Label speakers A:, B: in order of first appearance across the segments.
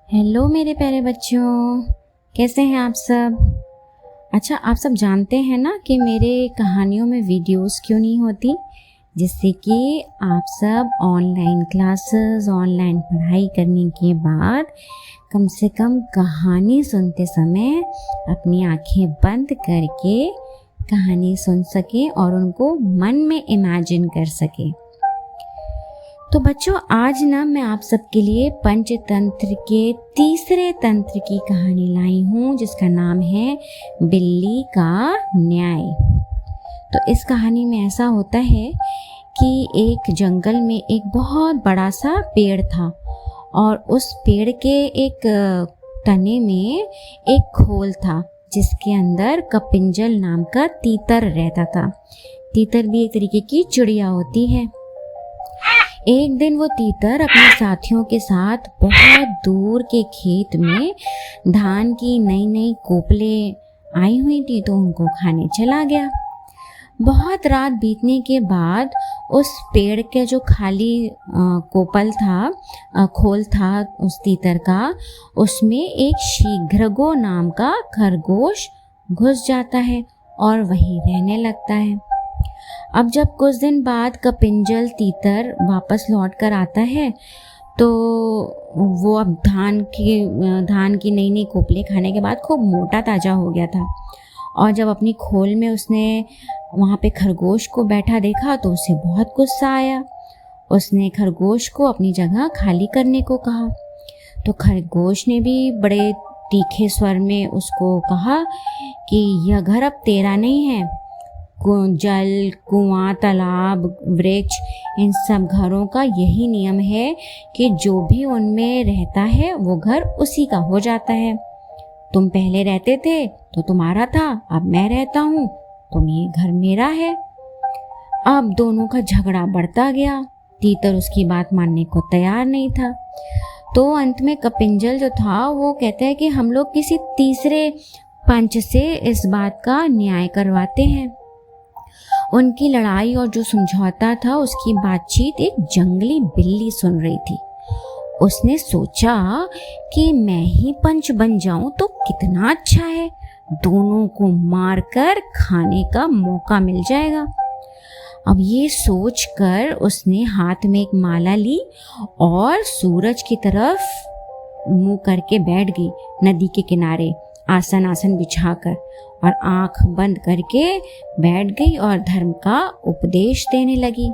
A: Hello मेरे प्यारे बच्चों, कैसे हैं आप सब। अच्छा, आप सब जानते हैं ना कि मेरे कहानियों में वीडियोस क्यों नहीं होती, जिससे कि आप सब ऑनलाइन क्लासेस, ऑनलाइन पढ़ाई करने के बाद कम से कम कहानी सुनते समय अपनी आंखें बंद करके कहानी सुन सकें और उनको मन में इमेजिन कर सकें। तो बच्चों, आज ना मैं आप सबके लिए पंचतंत्र के तीसरे तंत्र की कहानी लाई हूँ, जिसका नाम है बिल्ली का न्याय। तो इस कहानी में ऐसा होता है कि एक जंगल में एक बहुत बड़ा सा पेड़ था और उस पेड़ के एक तने में एक खोल था, जिसके अंदर कपिंजल नाम का तीतर रहता था। तीतर भी एक तरीके की चिड़िया होती है। एक दिन वो तीतर अपने साथियों के साथ बहुत दूर के खेत में धान की नई नई कोपलें आई हुई थी, तो उनको खाने चला गया। बहुत रात बीतने के बाद उस पेड़ के जो खाली कोपल था, खोल था उस तीतर का, उसमें एक शीघ्रगो नाम का खरगोश घुस जाता है और वहीं रहने लगता है। अब जब कुछ दिन बाद कपिंजल तीतर वापस लौट कर आता है, तो वो अब धान की नई नई कोपले खाने के बाद खूब मोटा ताजा हो गया था। और जब अपनी खोल में उसने वहाँ पे खरगोश को बैठा देखा तो उसे बहुत गुस्सा आया। उसने खरगोश को अपनी जगह खाली करने को कहा। तो खरगोश ने भी बड़े तीखे स्वर में उसको कहा कि यह घर अब तेरा नहीं है। जल, कुआं, तालाब, वृक्ष, इन सब घरों का यही नियम है कि जो भी उनमें रहता है वो घर उसी का हो जाता है। तुम पहले रहते थे तो तुम्हारा था, अब मैं रहता हूँ तो ये घर मेरा है। अब दोनों का झगड़ा बढ़ता गया। तीतर उसकी बात मानने को तैयार नहीं था। तो अंत में कपिंजल जो था वो कहता है कि हम लोग किसी तीसरे पंच से इस बात का न्याय करवाते हैं। उनकी लड़ाई और जो समझौता था उसकी बातचीत एक जंगली बिल्ली सुन रही थी। उसने सोचा कि मैं ही पंच बन जाऊं तो कितना अच्छा है, दोनों को मारकर खाने का मौका मिल जाएगा। अब ये सोचकर उसने हाथ में एक माला ली और सूरज की तरफ मुंह करके बैठ गई, नदी के किनारे आसन बिछाकर, और आंख बंद करके बैठ गई और धर्म का उपदेश देने लगी।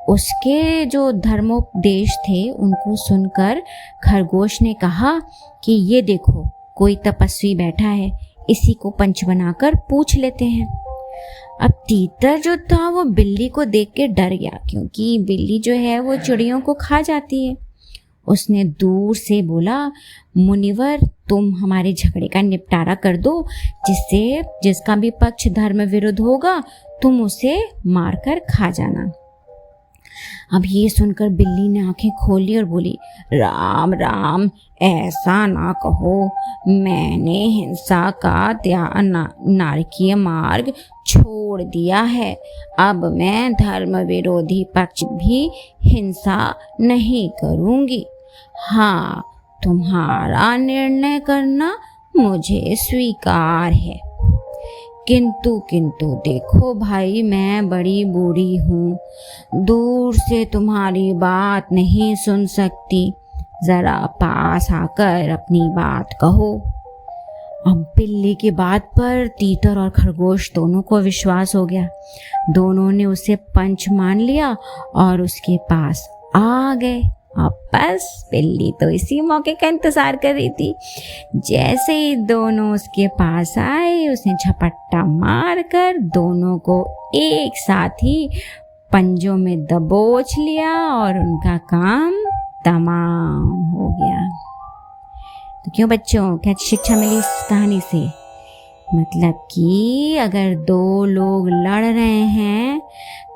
A: उसके जो धर्मोपदेश थे उनको सुनकर खरगोश ने कहा कि ये देखो, कोई तपस्वी बैठा है, इसी को पंच बनाकर पूछ लेते हैं। अब तीतर जो था वो बिल्ली को देख के डर गया, क्योंकि बिल्ली जो है वो चिड़ियों को खा जाती है। उसने दूर से बोला, मुनिवर, तुम हमारे झगड़े का निपटारा कर दो, जिसका भी पक्ष धर्म विरुद्ध होगा तुम उसे मारकर खा जाना। अब ये सुनकर बिल्ली ने आंखें खोली और बोली, राम राम, ऐसा ना कहो, मैंने हिंसा का नारकीय मार्ग छोड़ दिया है। अब मैं धर्म विरोधी पक्ष भी हिंसा नहीं करूंगी। हाँ, तुम्हारा निर्णय करना मुझे स्वीकार है, किंतु देखो भाई, मैं बड़ी बूढ़ी हूँ, दूर से तुम्हारी बात नहीं सुन सकती, जरा पास आकर अपनी बात कहो। अब बिल्ली की बात पर तीतर और खरगोश दोनों को विश्वास हो गया। दोनों ने उसे पंच मान लिया और उसके पास आ गए। अब बस बिल्ली तो इसी मौके का इंतजार कर रही थी। जैसे ही दोनों उसके पास आए, उसने झपट्टा मारकर दोनों को एक साथ ही पंजों में दबोच लिया और उनका काम तमाम हो गया। तो क्यों बच्चों, क्या शिक्षा मिली इस कहानी से? मतलब कि अगर दो लोग लड़ रहे हैं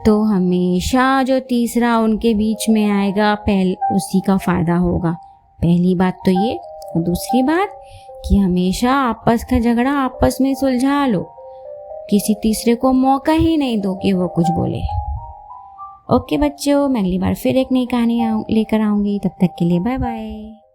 A: तो हमेशा जो तीसरा उनके बीच में आएगा उसी का फायदा होगा। पहली बात तो ये। और दूसरी बात कि हमेशा आपस का झगड़ा आपस में सुलझा लो, किसी तीसरे को मौका ही नहीं दो कि वो कुछ बोले। ओके बच्चों, मैं अगली बार फिर एक नई कहानी लेकर आऊंगी। तब तक के लिए बाय बाय।